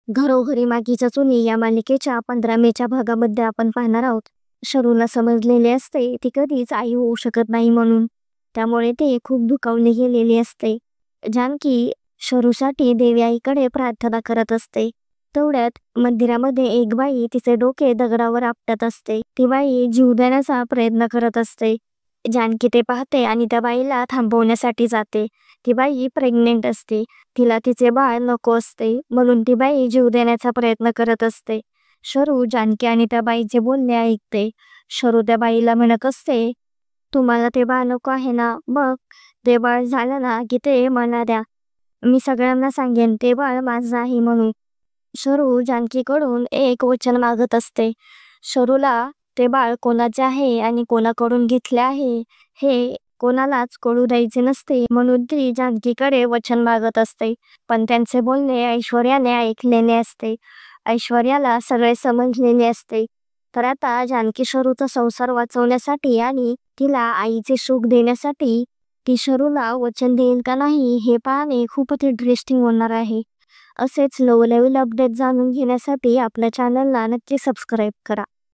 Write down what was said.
घरोघरी मातीच्या चुली या मालिकेच्या 15 मेच्या भागामध्ये आपण पाहणार आहोत. शरूला समजलेले असते ती कधीच आई होऊ शकत नाही म्हणून, त्यामुळे ते खूप दुखावले गेलेले असते. जानकी शरूसाठी देवी आईकडे प्रार्थना करत असते. तेवढ्यात मंदिरामध्ये एक बाई तिचे डोके दगडावर आपटत असते. ती बाई जीव देण्याचा प्रयत्न करत असते. जानकी ते पाहते आणि त्या बाईला थांबवण्यासाठी जाते. ती बाई प्रेग्नेंट असते. तिला तिचे बाळ नको असते, म्हणून ती बाई जीव देण्याचा प्रयत्न करत असते. शरू जानकी आणि त्या बाईचे बोलणे ऐकते. शरू त्या बाईला म्हणत असते, तुम्हाला ते बाळ नको आहे ना, मग ते बाळ झालं ना की ते मला द्या. मी सगळ्यांना सांगेन ते बाळ माझं आहे म्हणून. शरू जानकीकडून एक वचन मागत असते. शरूला ते बाळ कोणाचे आहे आणि कोणाकडून घेतले आहे हे कोणालाच कळू द्यायचे नसते, म्हणून ती जानकीकडे वचन मागत असते. पण त्यांचे बोलणे ऐश्वर्याने ऐकलेले असते. ऐश्वर्याला सगळे समजलेले असते. तर आता जानकी शरूचा संसार वाचवण्यासाठी आणि तिला आईचे सुख देण्यासाठी ती शरूला वचन देईल का नाही हे पाहणे खूपच इंटरेस्टिंग होणार आहे. असेच नवनवीन अपडेट जाणून घेण्यासाठी आपल्या चॅनलला नक्की सबस्क्राईब करा.